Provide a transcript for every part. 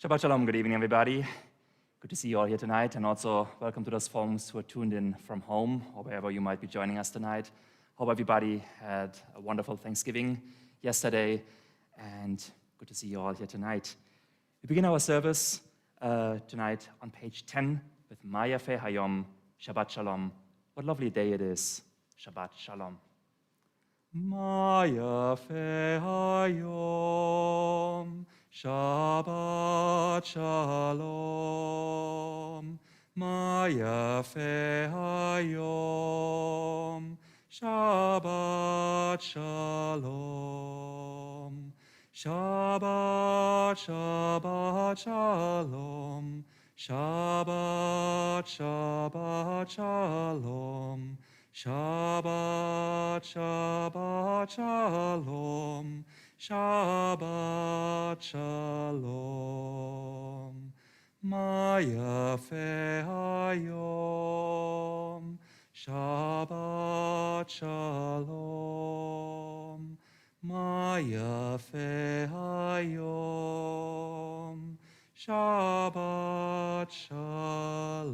Shabbat Shalom, good evening, everybody. Good to see you all here tonight, and also welcome to those folks who are tuned in from home or wherever you might be joining us tonight. Hope everybody had a wonderful Thanksgiving yesterday, and good to see you all here tonight. We begin our service tonight on page 10 with Maya Fe Hayom, Shabbat Shalom. What a lovely day it is, Shabbat Shalom. Maya Fe Hayom, Shabbat Shalom. Maya Fe Hayom, Shabbat Shalom. Shabbat, Shabbat Shalom. Shabbat, Shabbat Shalom. Shabbat, Shabbat Shalom. Shabbat Shalom. Maya Fe Hayom. Shabbat Shalom. Maya Fe Hayom. Shabbat Shalom.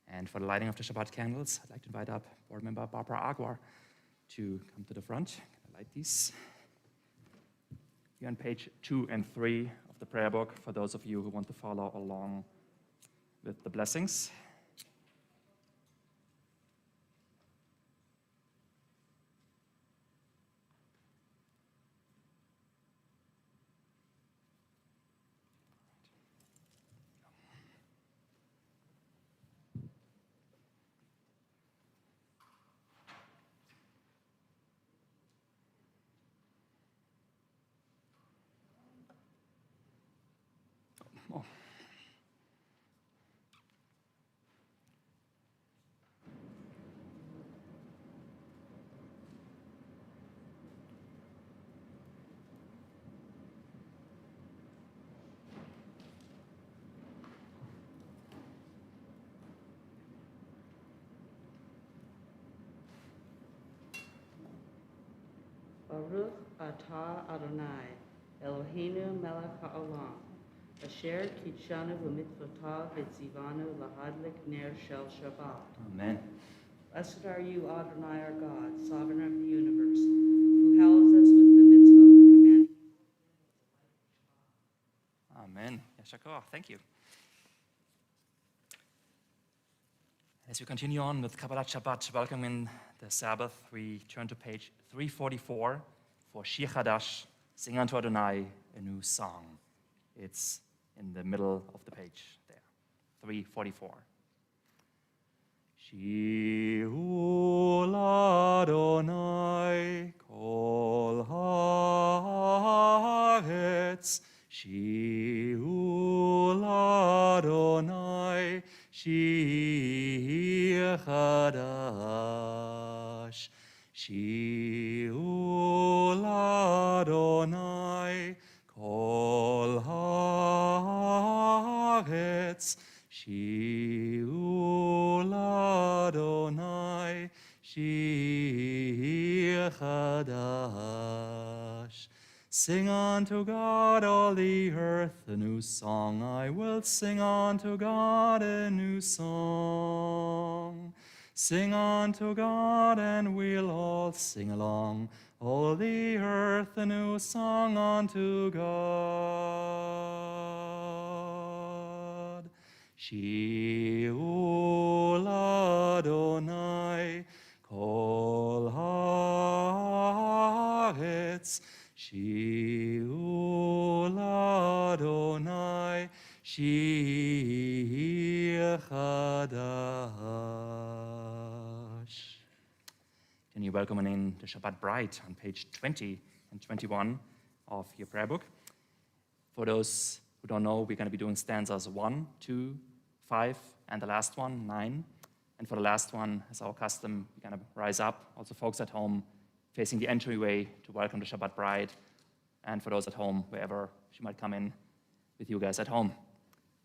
And for the lighting of the Shabbat candles, I'd like to invite up board member Barbara Aguar to come to the front. Can I light these? Here on page 2 and 3 of the prayer book, for those of you who want to follow along with the blessings. Oh. Baruch atah Adonai, Eloheinu melech haolam, asher kitshanu v'mitzvotav v'tzivanu lahadlik ner shel Shabbat. Amen. Blessed are you, Adonai our God, sovereign of the universe, who hallows us with the mitzvot, commanding. Amen. Yashakor. Thank you. As we continue on with Kabbalat Shabbat, welcoming the Sabbath, we turn to page 344 for Shir Chadash, Sing unto Adonai a new song. It's in the middle of the page there, 344. Shi'ul Adonai kol haaretz, Shi'ul Adonai Shir Chadash. Shi'ul Adonai kol haaretz, Shi'ul Adonai Shir Chadash. Sing unto God, all the earth, a new song. I will sing unto God a new song. Sing unto God, and we'll all sing along. All the earth, a new song unto God. Shi'ul Adonai kol haaretz, Shi'ul Adonai Shir Chadash. Can you welcome in the Shabbat Bride on page 20 and 21 of your prayer book? For those who don't know, we're going to be doing stanzas 1, 2, 5, and the last one, 9. And for the last one, as our custom, we're going to rise up. Also, folks at home facing the entryway to welcome the Shabbat Bride, and for those at home, wherever she might come in with you guys at home.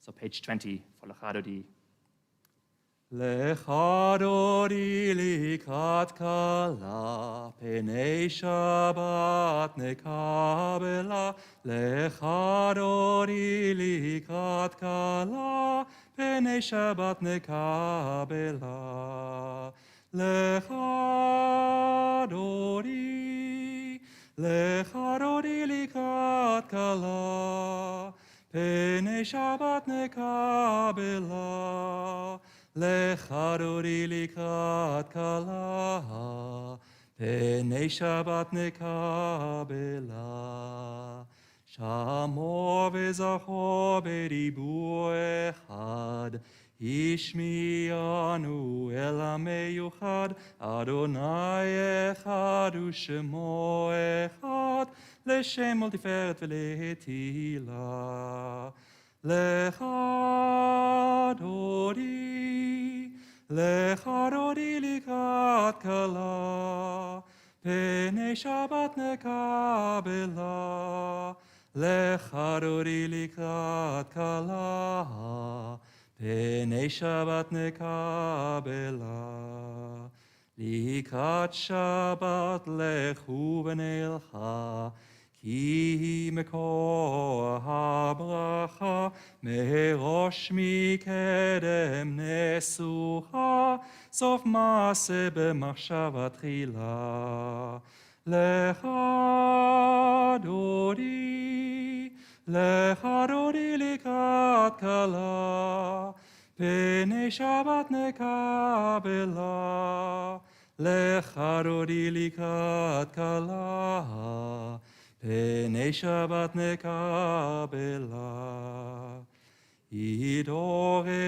So page 20 for L'Chadodi. לך דודי לקראת כלה, פני שבת נקבלה. לך דודי לקראת כלה, פני שבת נקבלה. לך דודי לקראת כלה, פני שבת נקבלה. לך דודי לקראת כלה, פני שבת נקבלה. שמור וזכור בדיבור אחד, השמיענו אל המיוחד, אדוני אחד ושמו אחד, לשם ולתפארת ולתהילה. לך דודי לקראת כלה, פני שבת נקבלה. לך דודי לקראת כלה, פני שבת נקבלה. לקראת שבת לכו ונלכה, כי היא מקור הברכה, מראש מקדם נסוכה, סוף מעשה במחשבה תחילה. לך דודי לקראת כלה, פני שבת נקבלה. לך דודי לקראת כלה, פני שבת נקבלה. התעוררי,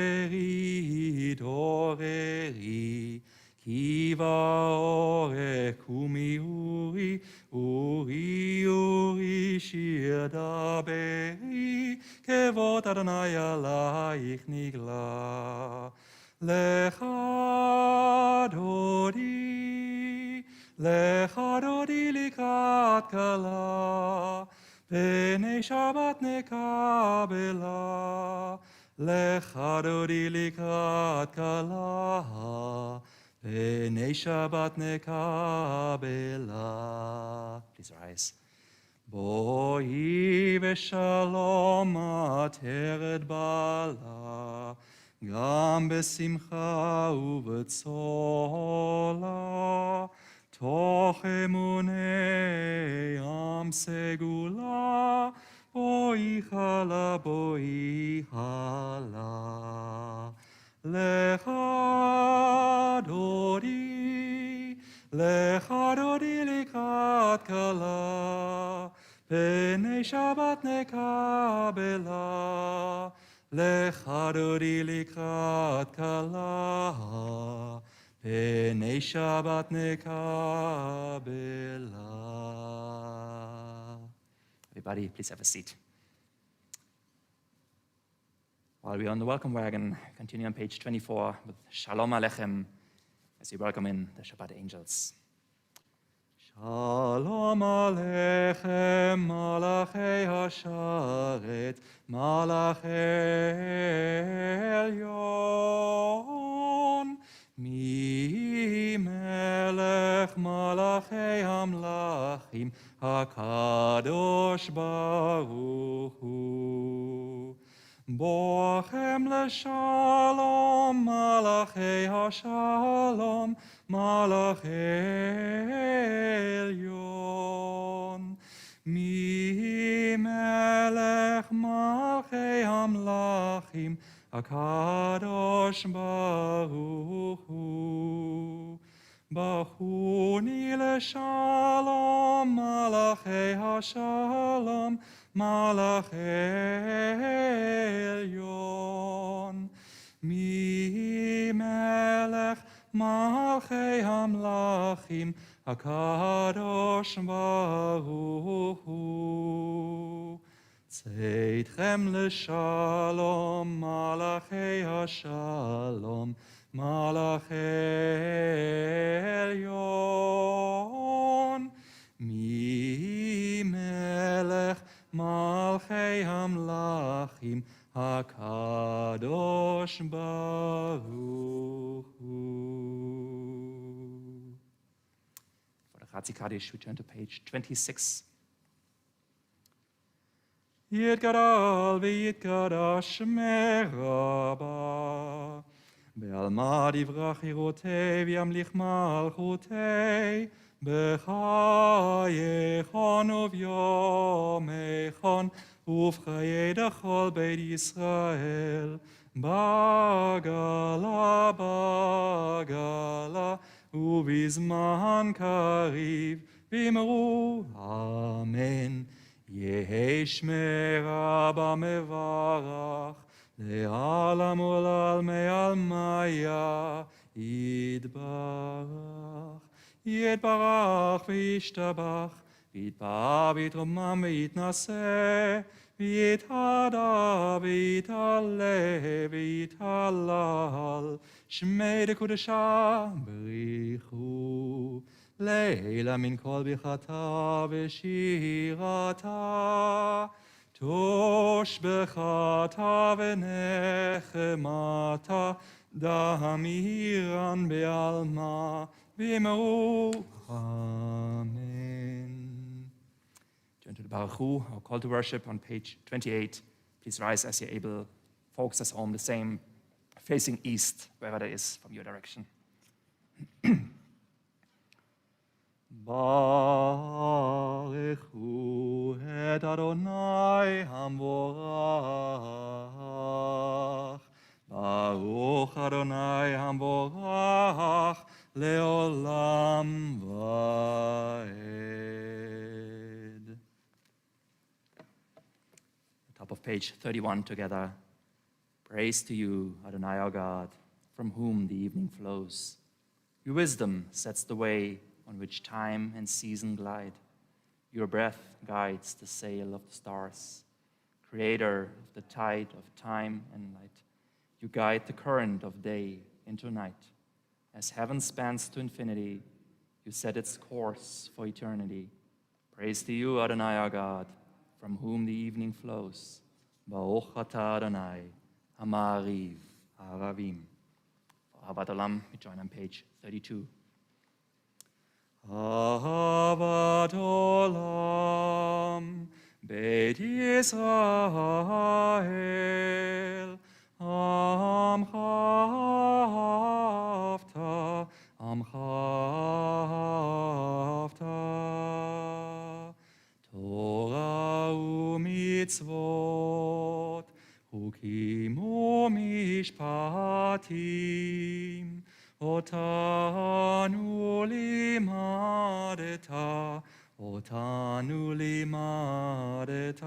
כי באורך קומי אורי שיר דברי, כבוד אדוני עלייך נגלה. לך דודי לקראת כלה, פני שבת נקבלה. לך דודי לקראת כלה, פני שבת נקבלה. Please rise. בואי בשלום עטרת בעלה, גם בשמחה ובצולה, תוך אמוני עם סגולה, בואי חלה, בואי חלה. לך דודי לקראת כלה, פני שבת נקבלה. לך דודי לקראת כלה, פני שבת נקבלה. Everybody, please have a seat. While we're on the welcome wagon, continue on page 24 with Shalom Aleichem as we welcome in the Shabbat angels. Shalom Aleichem, Malachei Hasharet, Malachei Elyon, Mi Melech Malachei Hamlachim, HaKadosh Baruch Hu. Bochem leshalom, Malachei Hashalom, Malachei Elyon. Mi Melech Malachei Hamlachim, HaKadosh Baruch Hu. Bachuni leshalom, Malachei Hashalom, Malachei Elyon. Mi Melech Malachei Hamlachim, HaKadosh Baruch Hu. Tzedchem leshalom, Malachei Hashalom, Malachei Elyon. Mi Melech Malchei Hamlachim, HaKadosh Baruch Chatzi Kaddish, we turn to page 26. יתגדל ויתקדש שמך רבה, בעלמא דברך חירותי וימליך מלכותי, בחייכון וביומכון ובחיי דכל בית ישראל, בגלה בגלה ובזמן קריב, ואמרו אמן. יהי שמך רבה מברך, לעלם ולעלמי עלמיה יתברך. יתברך וישתבח, ויתפאר ויתרומם ויתנשא, ויתהדר ויתעלה ויתהלל, שמי דקודשה בריחו. לילה מן כל ברכתה ושירתה, תושבחתה ונחמתה, דמירן בעלמה, ואמרו אמן. Turn to the Baruch Hu, our call to worship on page 28. Please rise as you're able. Folks as home, the same, facing east, wherever that is from your direction. ברכו את אדוני המבורך, ברוך אדוני המבורך לעולם ועד. Top of page 31 together. Praise to you, Adonai our God, from whom the evening flows. Your wisdom sets the way on which time and season glide. Your breath guides the sail of the stars. Creator of the tide of time and light, you guide the current of day into night. As heaven spans to infinity, you set its course for eternity. Praise to you, Adonai our God, from whom the evening flows. Baruch atah Adonai, Hamariv, Aravim. For Ahavat Olam, we join on page 32. אהבת עולם, בית ישראל, עמך אהבת, עמך אהבת. תורה ומצוות, חוקים ומשפטים, אותנו לימדת, אותנו לימדת.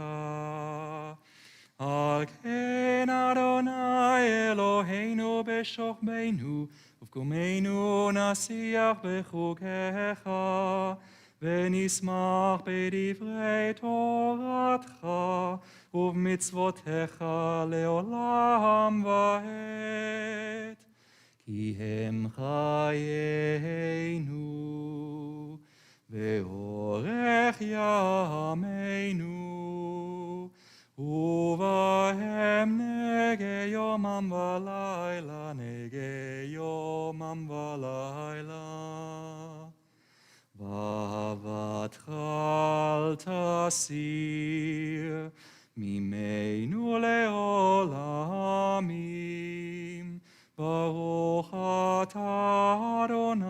על כן אדוני אלוהינו בשוכבנו ובקומנו נשיח בחוקיך, ונשמח בדברי תורתך ובמצוותיך לעולם ועד. כי הם חיינו ואורך ימינו, ובהם נגה יומם ולילה, נגה יומם ולילה. ואהבתך אל תסיר ממנו לעולמים. ברוך אתה אדוני,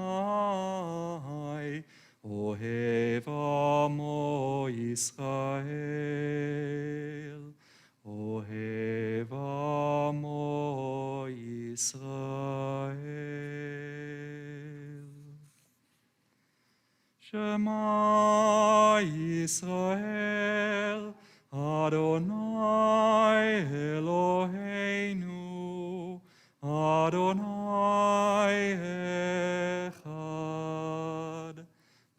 אוהב עמו ישראל, אוהב עמו ישראל. שמע ישראל, אדוני אלוהינו, אדוני אחד.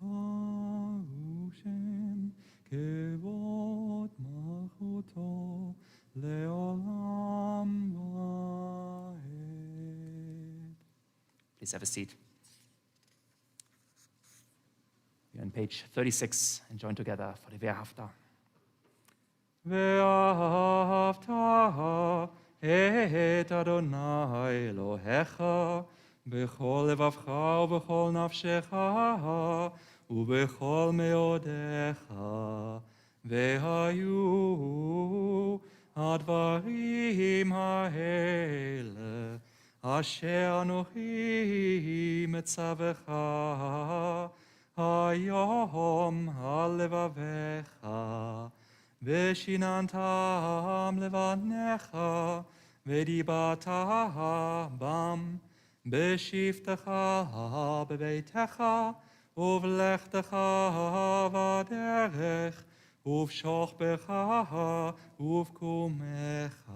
ברוך שם כבוד מלכותו לעולם ועד. Please have a seat. We're on page 36 and join together for the Ve'ahavta. ואהבת את אדוני אלוהיך בכל לבבך ובכל נפשך ובכל מאודיך, והיו הדברים האלה אשר אנוכי מצווך היום על לבביך, ושיננתם לבניך, ודיברת בם בשבתך בביתך, ובלכתך בדרך, ובשוכבך ובקומך,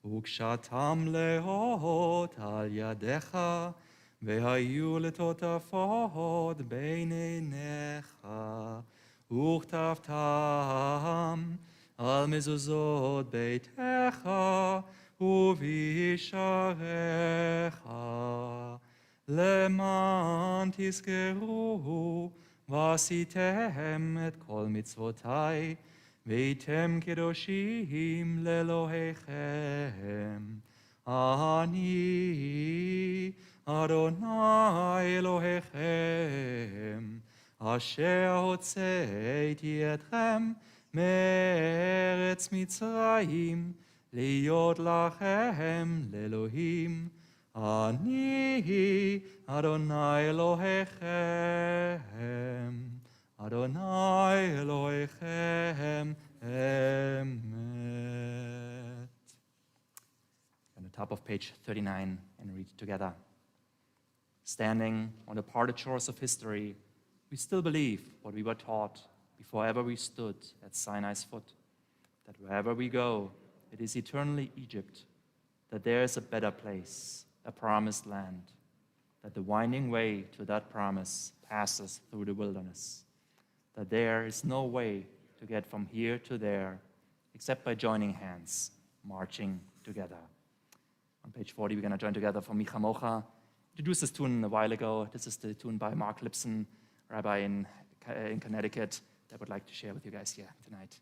וקשתם לאות על ידיך, והיו לטוטפות בין עיניך, וכתבתם על מזוזות ביתך ובישעריך, למען תזכרו ועשיתם את כל מצוותי, והייתם קדושים לאלוהיכם. אני אדוני אלוהיכם, אשר הוצאתי אתכם מארץ מצרים, להיות לכם לאלוהים. אני אדוני אלוהיכם, אדוני אלוהיכם אמת. On the top of page 39 and read together. Standing on the parted shores of history, we still believe what we were taught before ever we stood at Sinai's foot, that wherever we go, it is eternally Egypt, that there is a better place, a promised land, that the winding way to that promise passes through the wilderness, that there is no way to get from here to there except by joining hands, marching together. On page 40, we're going to join together for Micha Mocha. Introduced this tune a while ago. This is the tune by Mark Lipson, rabbi in Connecticut, that I would like to share with you guys here tonight.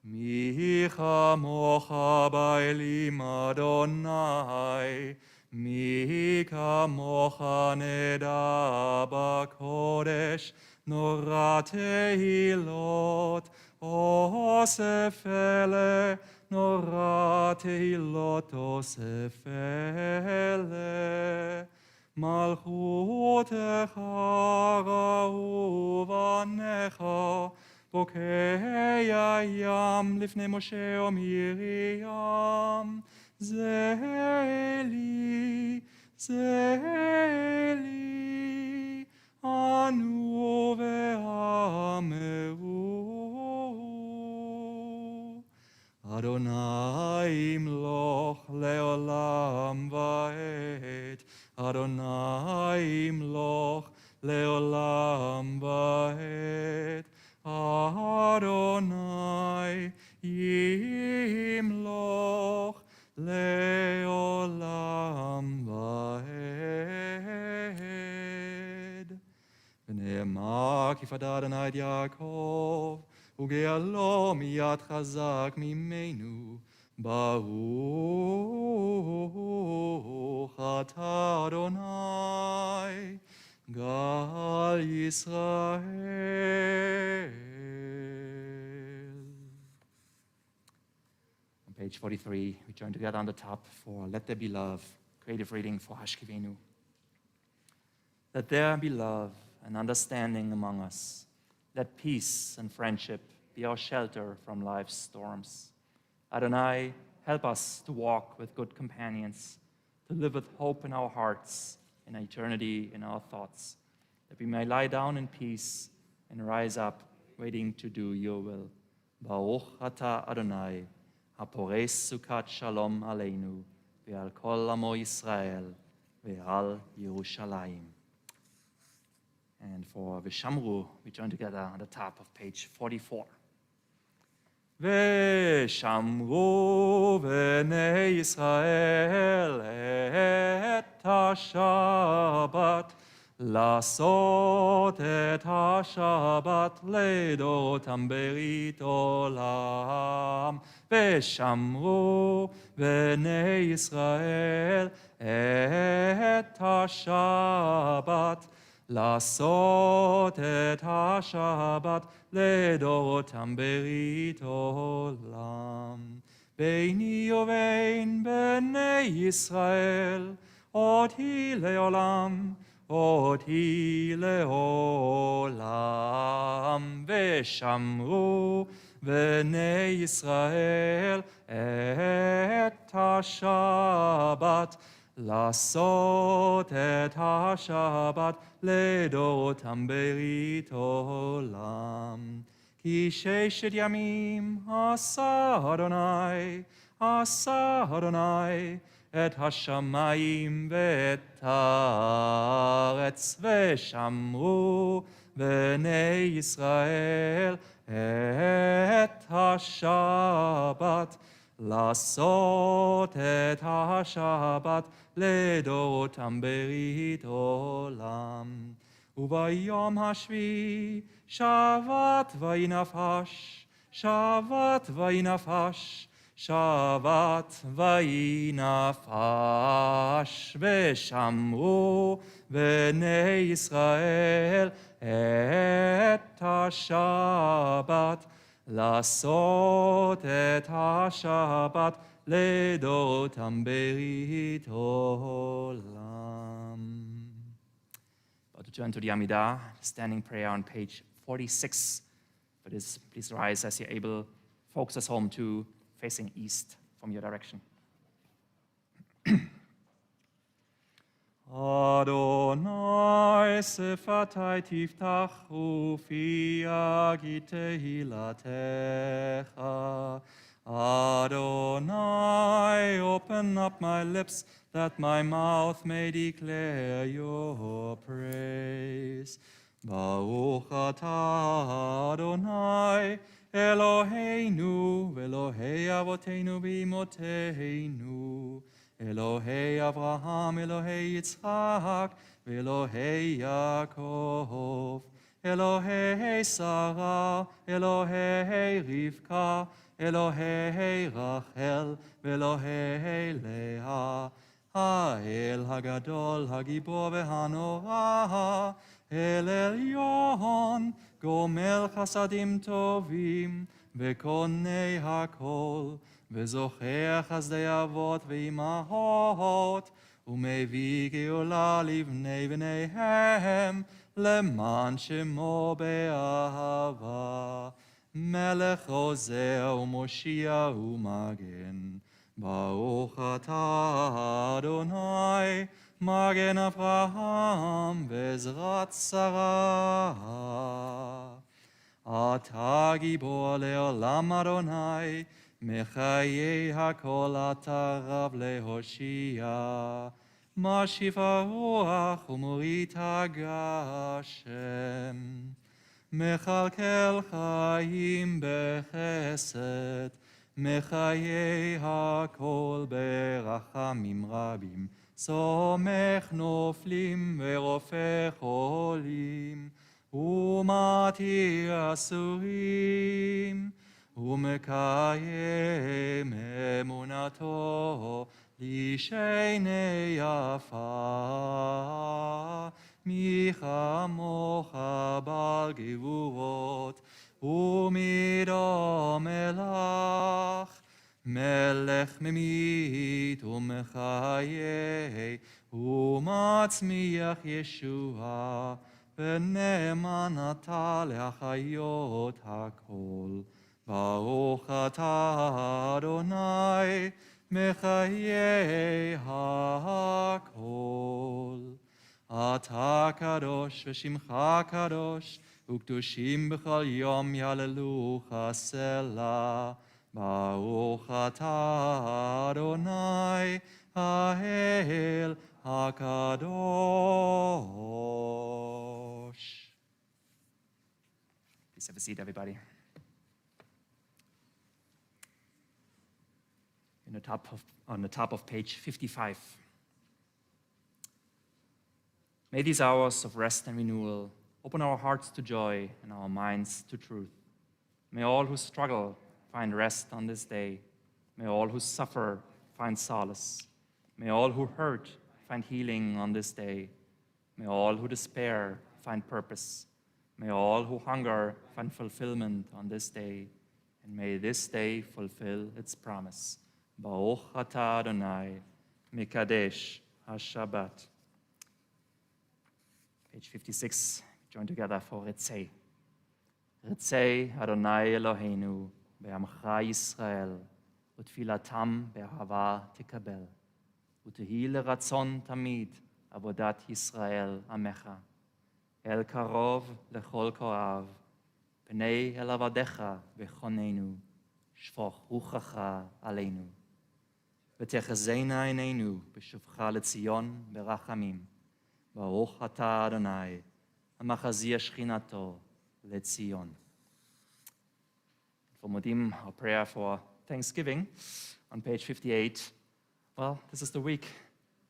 Micha Mocha Bailim Adonai, Micha Mocha Neda Bakodesh, Nora Tehilot, Osefele, Nora Tehilot Osefele, Malchutecha Ra'uvanecha, Bokei Yam Lifnei Moshe Miriam, Zeli, Zeli, Anu ve'ameru. Adonai imloch leolam va'et, Adonai imloch leolam va'et, Adonai yimloch leolam va'ed. ונאמר כי פדה אדוני את יעקב, וגאלו מיד חזק ממנו. ברוך אתה אדוני, גל ישראל. On page 43, we join together on the top for Let There Be Love, creative reading for Hashkivenu. Let there be love and understanding among us. Let peace and friendship be our shelter from life's storms. Adonai, help us to walk with good companions, to live with hope in our hearts and eternity in our thoughts, that we may lie down in peace and rise up, waiting to do your will. Baruch ata Adonai, hapores sukat shalom aleinu, ve'al kol amo Yisrael, ve'al Yerushalayim. And for Vishamru, we join together on the top of page 44. ושמרו בני ישראל את השבת, לעשות את השבת לדורותם ברית עולם. ושמרו בני ישראל את השבת, לעשות את השבת לדורותם ברית עולם. ביני ובין בני ישראל, אותי לעולם, אותי לעולם. ושמרו בני ישראל את השבת, לעשות את השבת לדורותם ברית עולם. כי 6 ימים עשה אדוני את השמיים ואת הארץ, ושמרו בני ישראל את השבת, לעשות את השבת לדורותם ברית עולם. וביום השביעי שבת וינפש, שבת וינפש, שבת וינפש. ושמרו בני ישראל את השבת, לעשות את השבת לדורותם ברית עולם. About to turn to the Amidah, standing prayer on page 46. For this, please rise as you're able. Focus us home to facing east from your direction. Adonai sefatai tiftach ufi agit tehilatecha. Adonai, open up my lips that my mouth may declare your praise. Baruch atah Adonai, Eloheinu, Elohei Avoteinu v'imoteinu, Elohei Avraham, Elohei Yitzchak, Elohei Yaakov, Elohei Sarah, Elohei Rivka, Elohei Rachel, Elohei Leah, האל הגדול, הגיבור והנורא, אל עליון, גומל חסדים טובים, וקונה הכל, וזוכר חסדי אבות ואימהות, ומביא גאולה לבני בניהם, למען שמו באהבה. מלך עוזר ומושיע ומגן, ברוך אתה אדוני, מגן אברהם ועזרת שרה. אתה גיבור לעולם אדוני, מחיי הכל אתה רב להושיע. משיב הרוח ומוריד הגשם, מכלכל חיים בחסד, מחיי הכל ברחמים רבים, סומך נופלים ורופא חולים, ומתיר אסורים, ומקיים אמונתו לשני יפה. מי כמוך בעל גבורות ומידו מלך, מלך ממית ומחיה ומצמיח ישועה, ונאמן אתה להחיות הכל. ברוך אתה אדוני מחיי הכל. אתה קדוש ושמך קדוש, וקדושים בכל יום יהללוך סלה. ברוך אתה אדוני האל הקדוש. Please have a seat, everybody. On the top of page 55. May these hours of rest and renewal open our hearts to joy and our minds to truth. May all who struggle find rest on this day. May all who suffer find solace. May all who hurt find healing on this day. May all who despair find purpose. May all who hunger find fulfillment on this day. And may this day fulfill its promise. Baruch atah Adonai, Mekadesh HaShabbat. Page 56, join together for Ritzei. Ritzei Adonai Eloheinu, be'amcha Yisrael, utfilatam be'ahava tikabel. Utehi leratzon tamid, avodat Yisrael amecha. El karov lechol korav, pnei el avadecha vechonenu, shfoch ruchacha aleinu. V'techazena einenu, b'shuvcha letzion berachamim. Baruch atah Adonai, amachazia shchinato letzion. For Modim, our prayer for Thanksgiving on page 58. Well, this is the week.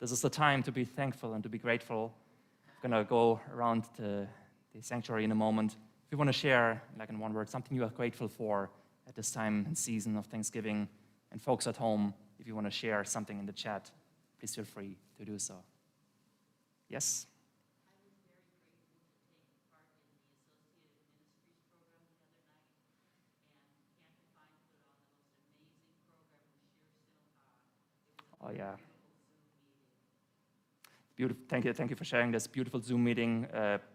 This is the time to be thankful and to be grateful. I'm going to go around the sanctuary in a moment. If you want to share, like in one word, something you are grateful for at this time and season of Thanksgiving, and folks at home, if you want to share something in the chat, please feel free to do so. Yes? Oh, yeah. Beautiful. Thank you for sharing this beautiful Zoom meeting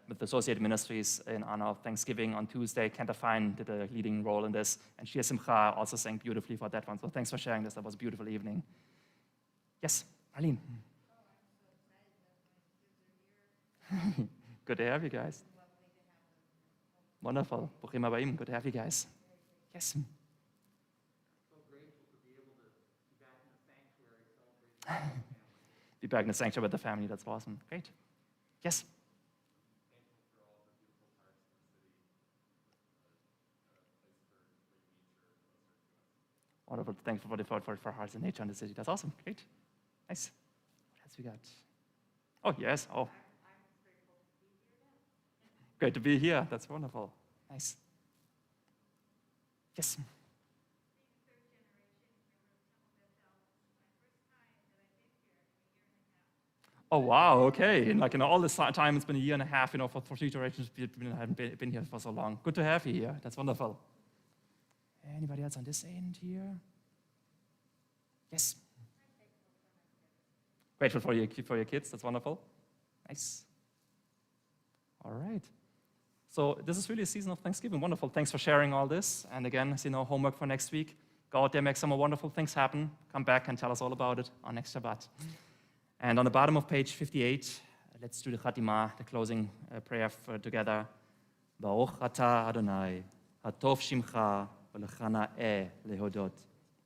with the Associated Ministries in honor of Thanksgiving on Tuesday. Kenta Fine did a leading role in this, and Shir Simcha also sang beautifully for that one. So thanks for sharing this. That was a beautiful evening. Yes, Marlene. Good to have you guys. Wonderful. Bruchim habayim. Good to have you guys. Yes. Be back in the sanctuary with the family. That's awesome. Great. Yes. Wonderful. Thankful for hearts and nature in the city. That's awesome. Great. Nice. What else we got? Oh, yes. Oh. Great to be here. That's wonderful. Nice. Yes. Oh, wow, okay. And like in all this time, it's been a year and a half, for 3 generations, we haven't been here for so long. Good to have you here. That's wonderful. Anybody else on this end here? Yes. Grateful for your kids. That's wonderful. Nice. All right. So this is really a season of Thanksgiving. Wonderful. Thanks for sharing all this. And again, as you know, homework for next week. Go out there, make some more wonderful things happen. Come back and tell us all about it on next Shabbat. And on the bottom of page 58, let's do the Chatimah, the closing prayer together. Baruch atah Adonai, hatov shimcha, v'lechana lehodot.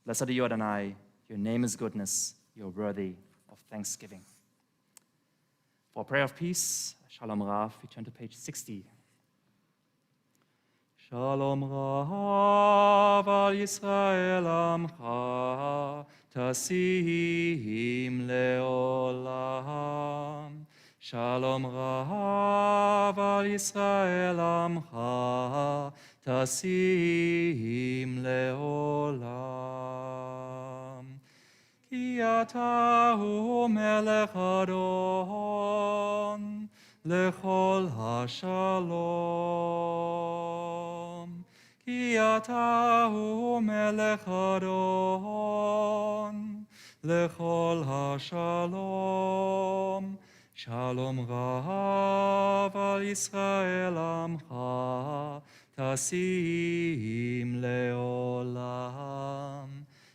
Blessed are you, Adonai. Your name is goodness. You're worthy of thanksgiving. For prayer of peace, Shalom Rav, we turn to page 60. Shalom Rav al Yisrael amcha, tasim leolam. Shalom Rav al Yisrael amcha, tasim leolam. Ki ata hu melech adon, lechol hashalom. Ki ata hu melech adon, lechol hashalom. Shalom Rav al Yisrael amcha, tasim leolam.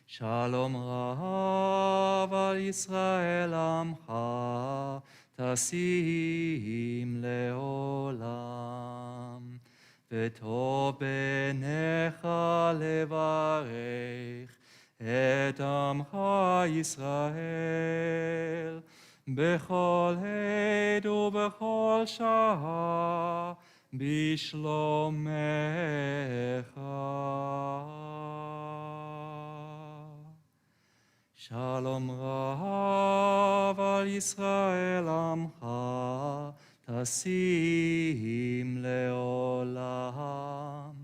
Shalom Rav al Yisrael amcha, tasim leolam. V'tov b'necha levarech et amcha Yisrael b'chol עת ובכל שעה בשלומך. Shalom Rav al Yisrael amcha, tasim leolam.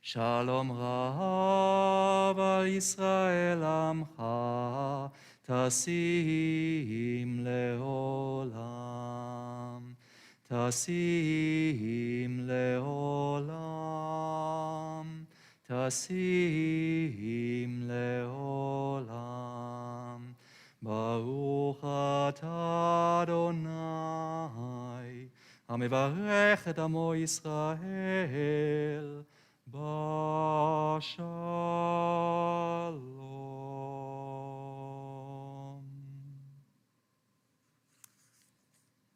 Shalom Rav al Yisrael amcha, tasim leolam. Tasim leolam, Tasim leolam. Baruch atah Adonai, המברך את עמו ישראל בשלום.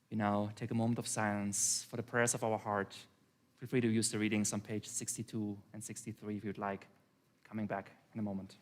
We now take a moment of silence for the prayers of our heart. Feel free to use the readings on page 62 and 63 if you'd like. Coming back in a moment.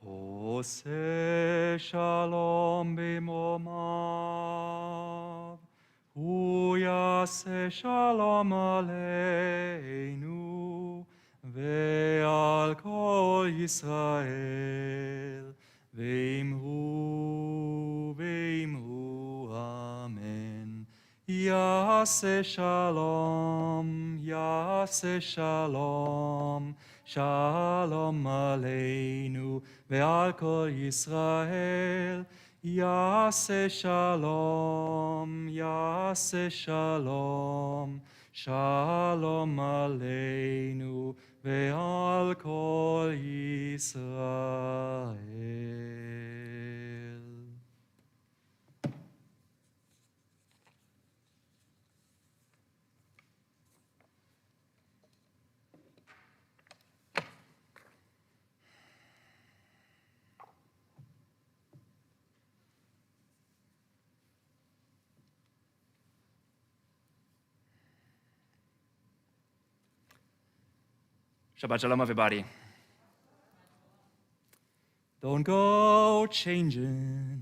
עושה שלום במרומיו, הוא יעשה שלום עלינו ועל כל ישראל, ואמרו אמן. יעשה שלום, יעשה שלום, שלום עלינו ועל כל ישראל. יעשה שלום, יעשה שלום, שלום עלינו ועל כל ישראל. Shabbat Shalom, everybody. Don't go changing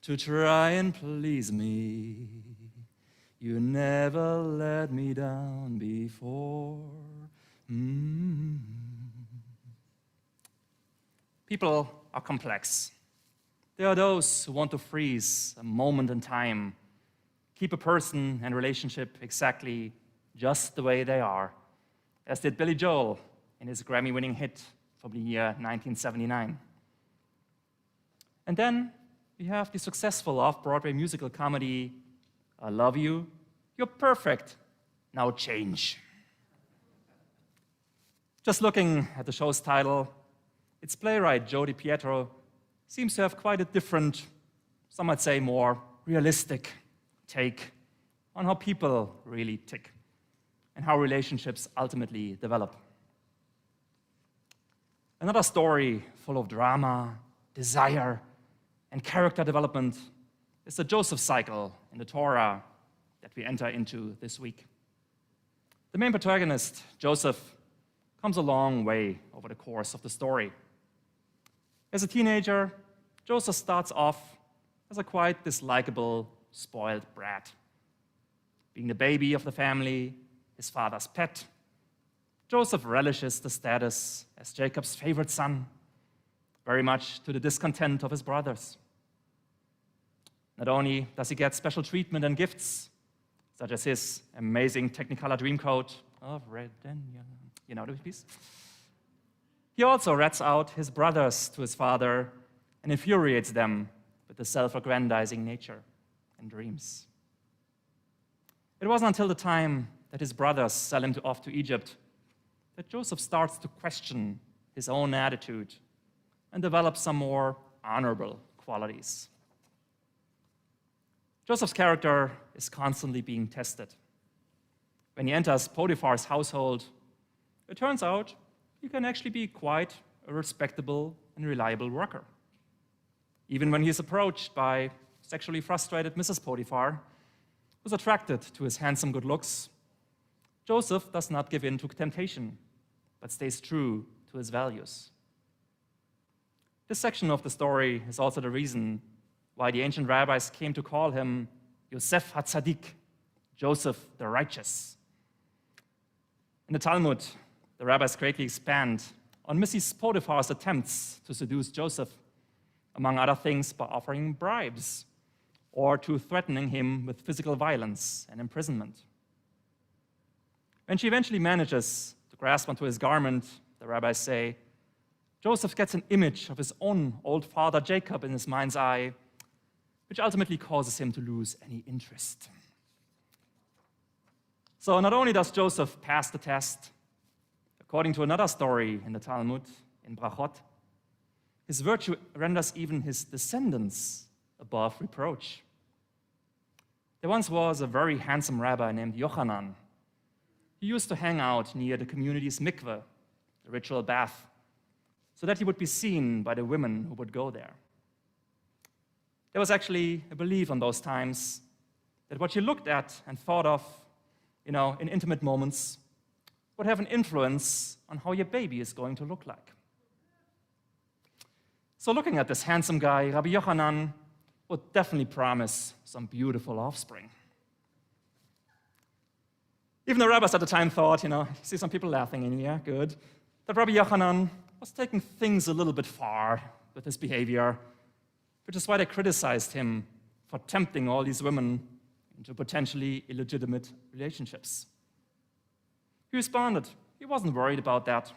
to try and please me. You never let me down before. People are complex. There are those who want to freeze a moment in time, keep a person and relationship exactly just the way they are, as did Billy Joel in his Grammy-winning hit from the year 1979. And then we have the successful off-Broadway musical comedy, I Love You, You're Perfect, Now Change. Just looking at the show's title, its playwright, Joe DiPietro, seems to have quite a different, some might say more realistic take on how people really tick and how relationships ultimately develop. Another story full of drama, desire, and character development is the Joseph cycle in the Torah that we enter into this week. The main protagonist, Joseph, comes a long way over the course of the story. As a teenager, Joseph starts off as a quite dislikable, spoiled brat. Being the baby of the family, his father's pet, Joseph relishes the status as Jacob's favorite son, very much to the discontent of his brothers. Not only does he get special treatment and gifts, such as his amazing Technicolor Dreamcoat of red and yellow, you know the piece? He also rats out his brothers to his father and infuriates them with the self-aggrandizing nature. in dreams. It wasn't until the time that his brothers sell him off to Egypt that Joseph starts to question his own attitude and develop some more honorable qualities. Joseph's character is constantly being tested. When he enters Potiphar's household, it turns out he can actually be quite a respectable and reliable worker. Even when he is approached by sexually frustrated Mrs. Potiphar, who's attracted to his handsome good looks, Joseph does not give in to temptation, but stays true to his values. This section of the story is also the reason why the ancient rabbis came to call him Yosef HaTzadik, Joseph the Righteous. In the Talmud, the rabbis greatly expand on Mrs. Potiphar's attempts to seduce Joseph, among other things by offering bribes or to threatening him with physical violence and imprisonment. When she eventually manages to grasp onto his garment, the rabbis say, Joseph gets an image of his own old father Jacob in his mind's eye, which ultimately causes him to lose any interest. So not only does Joseph pass the test, according to another story in the Talmud, in Brachot, his virtue renders even his descendants above reproach. There once was a very handsome rabbi named Yochanan. He used to hang out near the community's mikveh, the ritual bath, so that he would be seen by the women who would go there. There was actually a belief in those times that what you looked at and thought of, in intimate moments, would have an influence on how your baby is going to look like. So looking at this handsome guy, Rabbi Yochanan would definitely promise some beautiful offspring. Even the rabbis at the time thought, see some people laughing in here, good, that Rabbi Yochanan was taking things a little bit far with his behavior, which is why they criticized him for tempting all these women into potentially illegitimate relationships. He responded, he wasn't worried about that.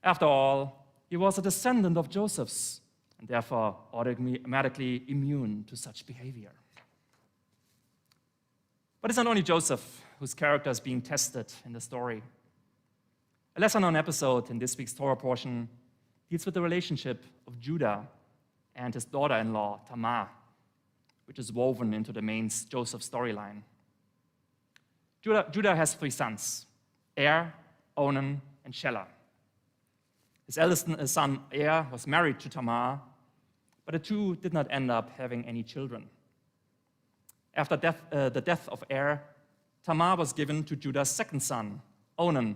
After all, he was a descendant of Joseph's, and therefore automatically immune to such behavior. But it's not only Joseph whose character is being tested in the story. A lesser-known episode in this week's Torah portion deals with the relationship of Judah and his daughter-in-law, Tamar, which is woven into the main Joseph storyline. Judah has 3 sons, Er, Onan, and Shelah. His eldest son, Er, was married to Tamar, but the two did not end up having any children. After the death of Er, Tamar was given to Judah's second son, Onan.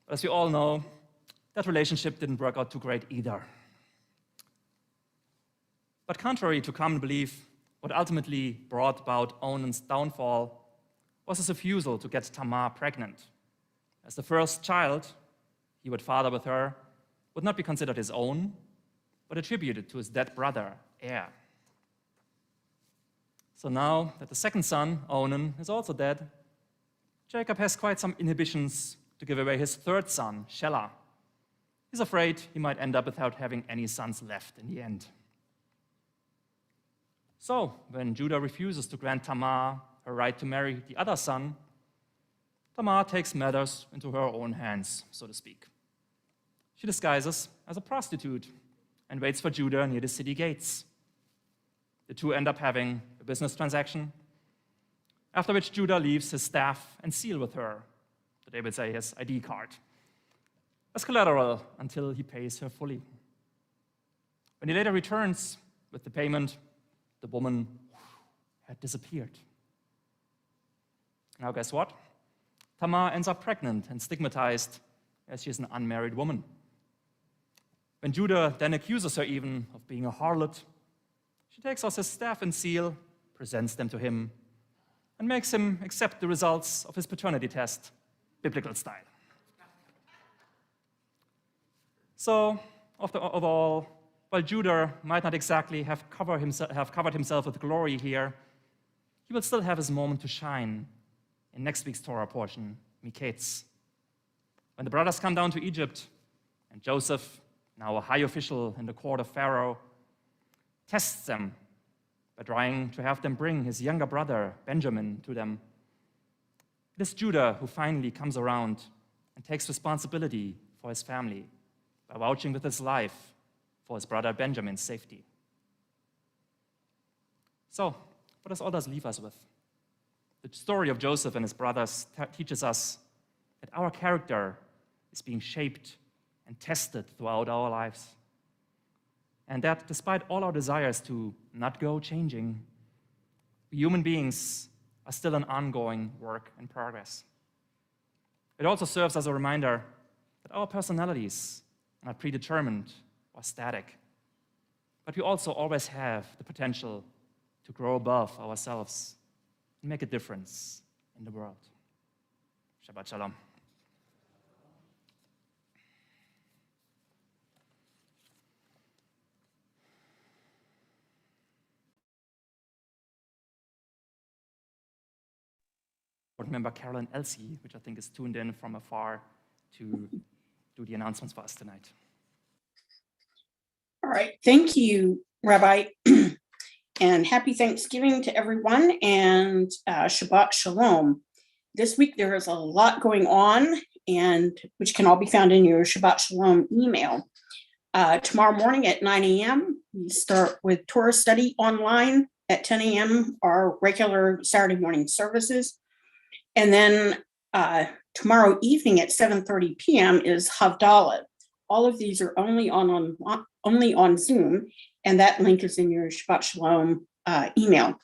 But as we all know, that relationship didn't work out too great either. But contrary to common belief, what ultimately brought about Onan's downfall was his refusal to get Tamar pregnant. As the first child he would father with her would not be considered his own, but attributed to his dead brother, Er. So now that the second son, Onan, is also dead, Jacob has quite some inhibitions to give away his third son, Shelah. He's afraid he might end up without having any sons left in the end. So, when Judah refuses to grant Tamar her right to marry the other son, Tamar takes matters into her own hands, so to speak. She disguises as a prostitute and waits for Judah near the city gates. The two end up having a business transaction, after which Judah leaves his staff and seal with her, they would say his ID card, as collateral until he pays her fully. When he later returns with the payment, the woman had disappeared. Now guess what? Tamar ends up pregnant and stigmatized as she is an unmarried woman. When Judah then accuses her even of being a harlot, she takes out his staff and seal, presents them to him, and makes him accept the results of his paternity test, biblical style. So, overall, while Judah might not exactly have covered himself with glory here, he will still have his moment to shine in next week's Torah portion, Miketz. When the brothers come down to Egypt, and Joseph, now a high official in the court of Pharaoh, tests them by trying to have them bring his younger brother, Benjamin, to them. It is Judah who finally comes around and takes responsibility for his family by vouching with his life for his brother Benjamin's safety. So, what does all this leave us with? The story of Joseph and his brothers teaches us that our character is being shaped and tested throughout our lives. And that despite all our desires to not go changing, we human beings are still an ongoing work in progress. It also serves as a reminder that our personalities are not predetermined or static, but we also always have the potential to grow above ourselves and make a difference in the world. Shabbat Shalom. Board member Carolyn Elsie, which I think is tuned in from afar to do the announcements for us tonight. All right, thank you, Rabbi, and happy Thanksgiving to everyone, and Shabbat Shalom. This week there is a lot going on, and which can all be found in your Shabbat Shalom email. Tomorrow morning at 9 a.m., we start with Torah study online. At 10 a.m., our regular Saturday morning services. And then tomorrow evening at 7:30 p.m. is Havdalah. All of these are only on Zoom, and that link is in your Shabbat Shalom email.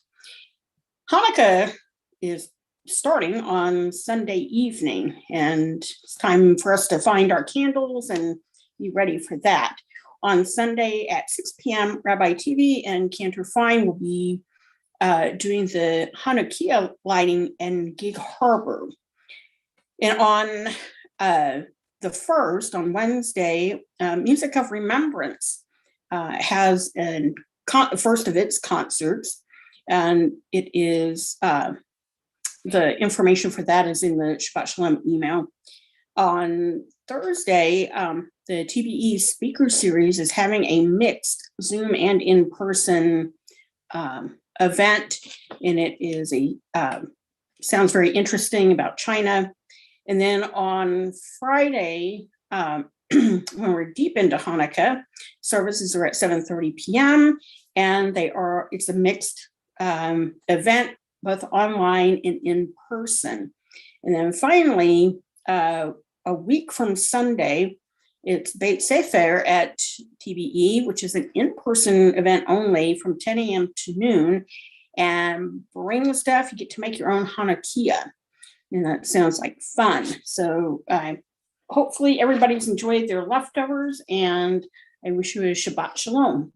Hanukkah is starting on Sunday evening, and it's time for us to find our candles and be ready for that. On Sunday at 6 p.m., Rabbi TV and Cantor Fine will be doing the Hanukkah lighting in Gig Harbor. And on the 1st, on Wednesday, Music of Remembrance has a first of its concerts, and it is the information for that is in the Shabbat Shalom email. On Thursday, the TBE speaker series is having a mixed Zoom and in-person event, and it is sounds very interesting about China. And then on Friday, when we're deep into Hanukkah, services are at 7:30 p.m. and it's a mixed event, both online and in person. And then finally, a week from Sunday, it's Beit Sefer at TBE, which is an in-person event only from 10 a.m. to noon. And bring stuff, you get to make your own Hanukkah. And that sounds like fun. So hopefully everybody's enjoyed their leftovers, and I wish you a Shabbat Shalom.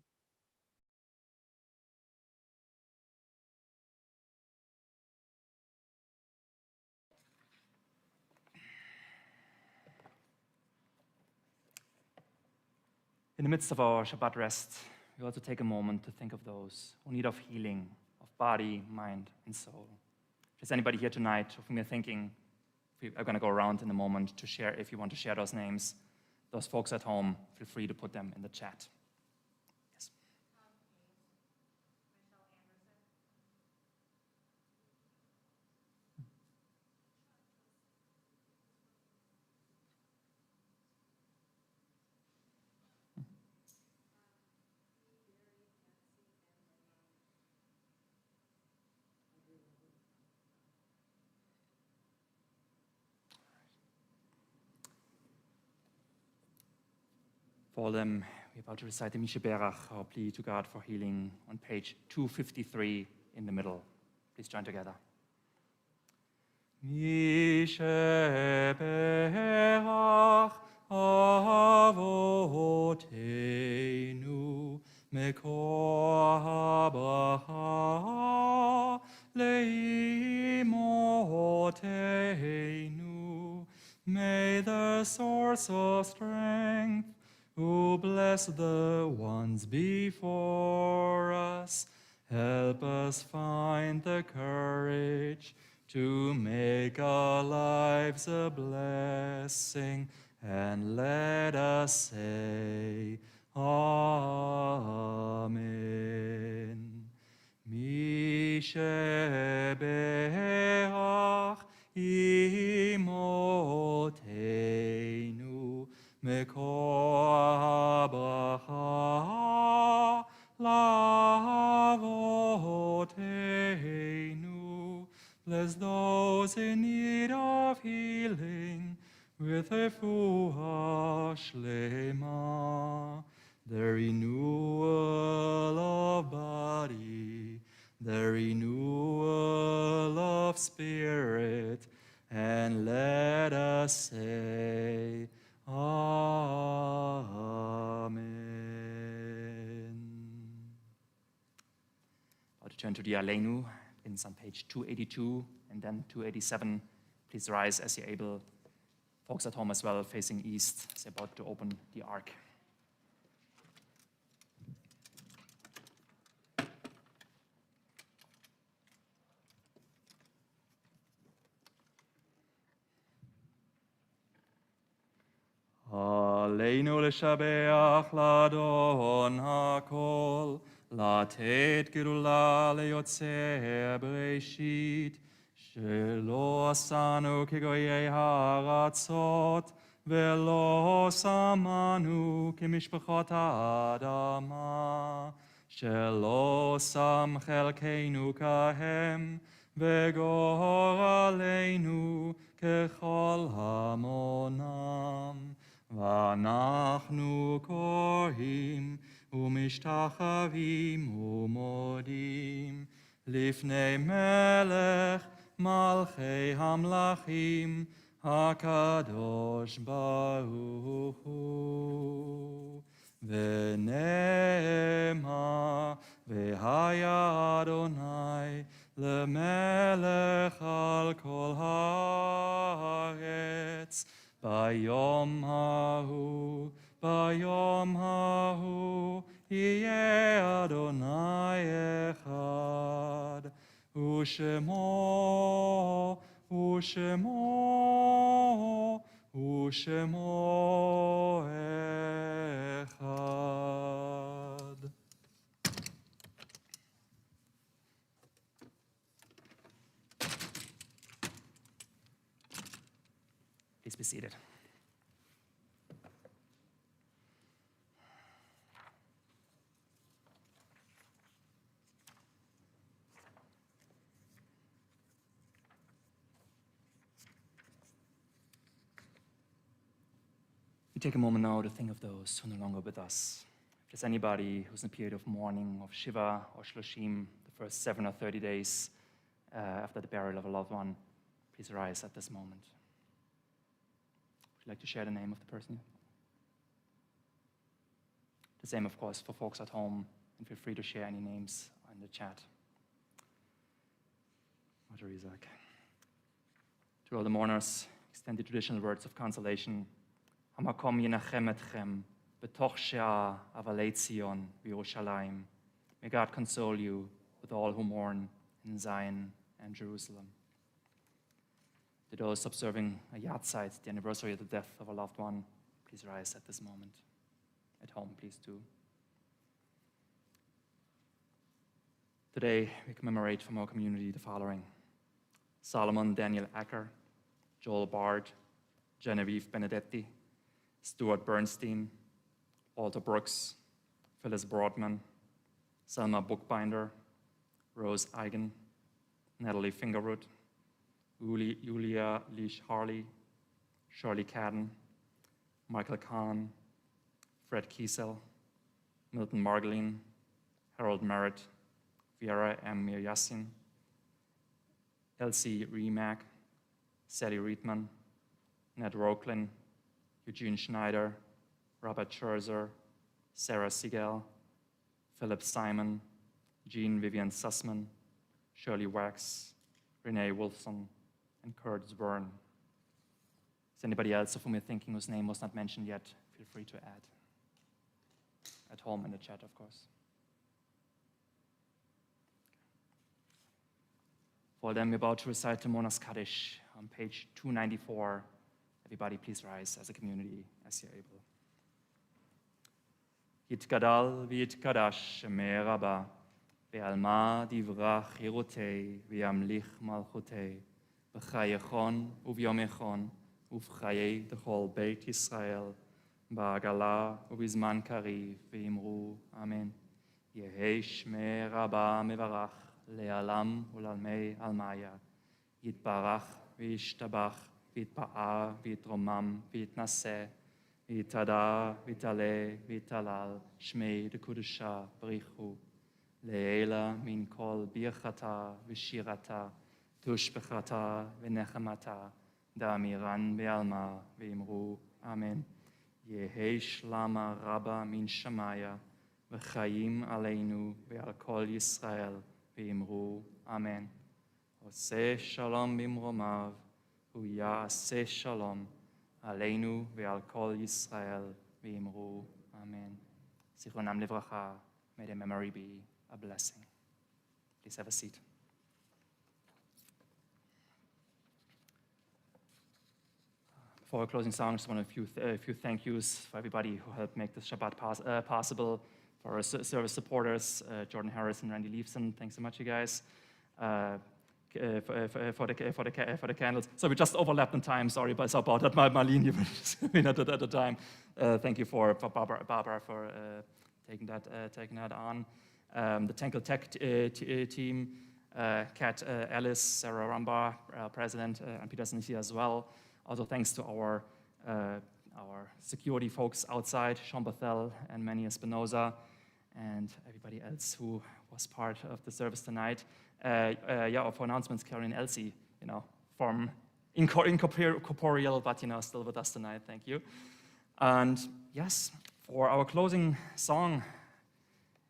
In the midst of our Shabbat rest, we also take a moment to think of those who need of healing of body, mind, and soul. If there's anybody here tonight of whom you're thinking, we are going to go around in a moment to share, if you want to share those names, those folks at home, feel free to put them in the chat. Yes. For them, we're about to recite the Mishe Berach, our plea to God for healing, on page 253 in the middle. Please join together. Mishe Berach Avoteinu Mekor HaBracha Leimoteinu. May the source of strength, who bless the ones before us, help us find the courage to make our lives a blessing, and let us say, Amen. מי שברך אמותינו מקור הברכה לאבותינו. Bless those in need of healing with refuah shlema, the renewal of body, the renewal of spirit, and let us say, Amen. I'll turn to the Aleinu. It's on page 282 and then 287. Please rise as you're able. Folks at home as well, facing east, is about to open the ark. Aleinu לשבח לאדון הכל, לתת גדולה ליוצר בראשית, שלא עשנו כגויי הארצות, ולא שמנו כמשפחות האדמה, שלא שם חלקנו כהם, וגורלנו ככל המונם. ואנחנו קוראים ומשתחווים ומודים לפני מלך מלכי המלכים הקדוש ברוך הוא. ונאמר והיה אדוני למלך על כל הארץ. ביום ההוא יהיה אדוני אחד, ושמו אחד. Please be seated. We take a moment now to think of those who are no longer with us. If there's anybody who's in a period of mourning, of Shiva or Shloshim, the first 7 or 30 days after the burial of a loved one, please rise at this moment. Would you like to share the name of the person? The same, of course, for folks at home, and feel free to share any names in the chat. Mother Isaac. To all the mourners, extend the traditional words of consolation. Hamakom yenachem etchem, betoch she'ah avalei Tzion v'Yerushalayim. May God console you with all who mourn in Zion and Jerusalem. To those observing a yahrzeit, the anniversary of the death of a loved one, please rise at this moment. At home, please do. Today, we commemorate from our community the following: Solomon Daniel Acker, Joel Bard, Genevieve Benedetti, Stuart Bernstein, Walter Brooks, Phyllis Broadman, Selma Bookbinder, Rose Eigen, Natalie Fingerwood, Julia Leash Harley, Shirley Cadden, Michael Kahn, Fred Kiesel, Milton Margolin, Harold Merritt, Vera M. Miryasin, Elsie Remack, Sally Riedman, Ned Roklin, Eugene Schneider, Robert Scherzer, Sarah Siegel, Philip Simon, Jean Vivian Sussman, Shirley Wax, Renee Wolfson, and Kurt Zwern. Is anybody else of whom you're thinking whose name was not mentioned yet? Feel free to add. At home in the chat, of course. For them, we're about to recite the Monas Kaddish on page 294. Everybody, please rise as a community as you're able. Yitgadal v'yitkadash Shemei Rabbah, בעלמא דברך חירותי וימליך מלכותי, בחייכון וביומכון ובחיי דכל בית ישראל, בעגלה ובזמן קריב, ואמרו אמן. יהי שמי רבה מברך, לעלם ולעלמי עלמיה. יתברך וישתבח, ויתפאר ויתרומם ויתנשא, ויתהדר ויתעלה ויתהלל, שמי דקודשה בריחו. לעילה מן כל ברכתה ושירתה, תושבחתה ונחמתה, דאמירן בעלמא, ואמרו אמן. יהי שלמה רבה מן שמיה, וחיים עלינו ועל כל ישראל, ואמרו אמן. עושה שלום במרומיו, הוא יעשה שלום עלינו ועל כל ישראל, ואמרו אמן. זיכרונם לברכה, may their memory be a blessing. Please have a seat. For our closing song, I just want a few thank yous for everybody who helped make this Shabbat possible. For our service supporters, Jordan Harris and Randy Leifson, thanks so much, you guys. For the candles. So we just overlapped in time. Sorry about that. Marlene, you were at the time. Thank you for Barbara for taking that on. The Temple Tech team, Kat Ellis, Sarah Rumbar, president, and Peterson is here as well. Also thanks to our security folks outside, Sean Bethel and Manny Espinoza, and everybody else who was part of the service tonight. For announcements, Karen Elsie, from incorporeal, but still with us tonight. Thank you. And yes, for our closing song,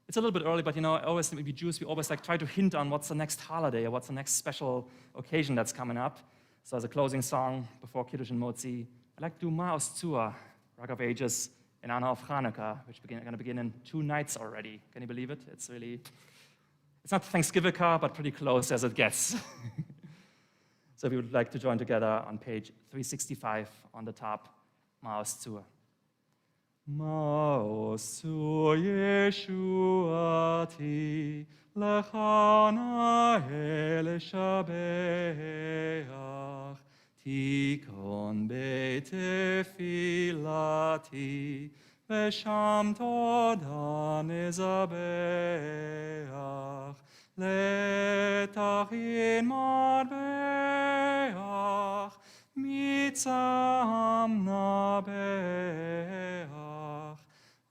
it's a little bit early, but always we Jews, we always try to hint on what's the next holiday or what's the next special occasion that's coming up. So as a closing song before Kiddush and Motzi, I'd like to do Ma'os Tzua, Rock of Ages, in honor of Hanukkah, which is going to begin in 2 nights already. Can you believe it? It's not Thanksgiving, but pretty close as it gets. So we would like to join together on page 365 on the top, Ma'os Tzua. Ma'os Tzua Yeshuati, Lecha na'eh leshabeach, Tikon betefilati, Vesham toda nezabeach, Letachin marbeach, Mitzam nabeach,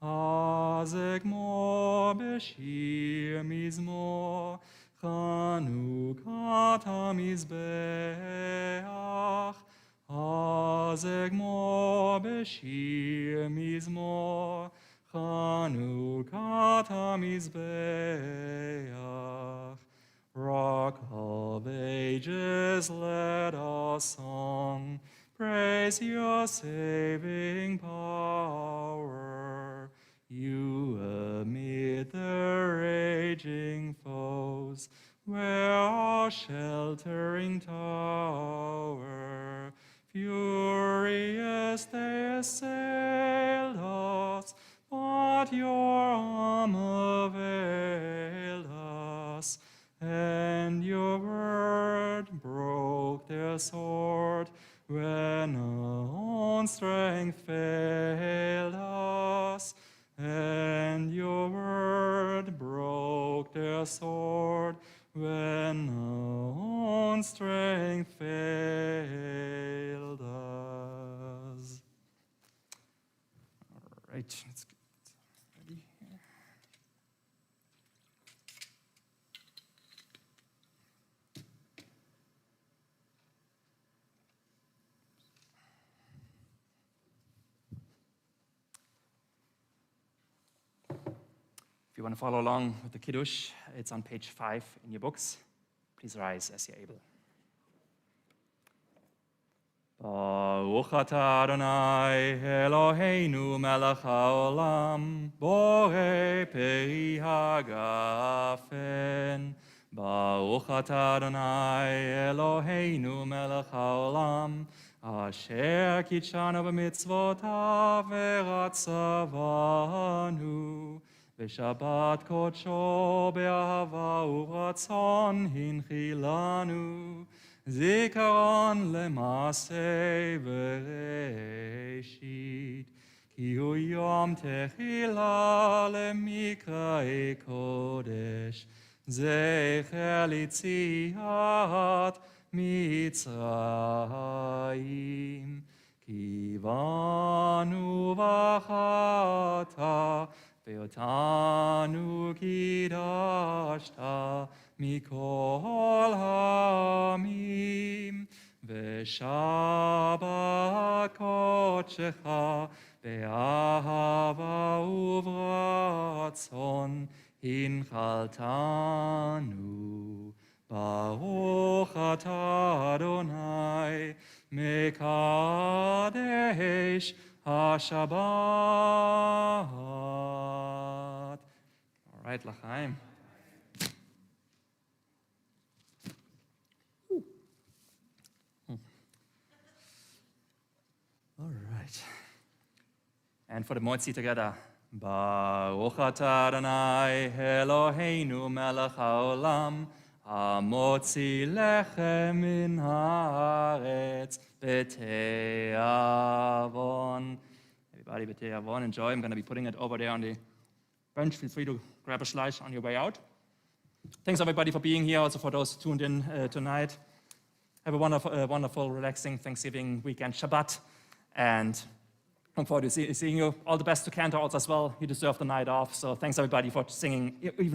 Azegmo beshir mizmo, Chanukat hamizbeach, Azegmo beshir mizmo, Chanukat hamizbeach. Rock of ages, let us song, praise your saving power. You amid the raging foes, where our sheltering tower. Furious they assailed us, but your arm availed us, and your word broke their sword when our own strength failed us. And your word broke their sword when our own strength failed us. All right, let's get ready here. If you want to follow along with the Kiddush, it's on page 5 in your books. Please rise as you're able. Baruch atah Adonai Eloheinu melech haolam, borei peri hagafen. Baruch atah Adonai Eloheinu melech haolam, asher kitshanu b'mitzvotav v'ratzavanu. ושבת קודשו באהבה ורצון הנחילנו, זיכרון למעשה בראשית. כי הוא יום תחילה למקראי קודש, זכר ליציאת מצרים. כי באנו בחרת, ואותנו קידשת מכל העמים, ושבת קודשך באהבה וברצון הנחלתנו. ברוך אתה אדוני מקדש השבת. All right, L'chaim. All right. And for the Motzi together. Baruch atah Adonai Eloheinu melech haolam, המוציא לחם מן הארץ בתיאבון. Everybody בתיאבון, enjoy. I'm going to be putting it over there on the bench. Feel free to grab a slice on your way out. Thanks everybody for being here, also for those tuned in tonight. Have a wonderful, relaxing Thanksgiving weekend, Shabbat, and look forward to seeing you. All the best to Cantor also as well. You deserve the night off, so thanks everybody for singing, even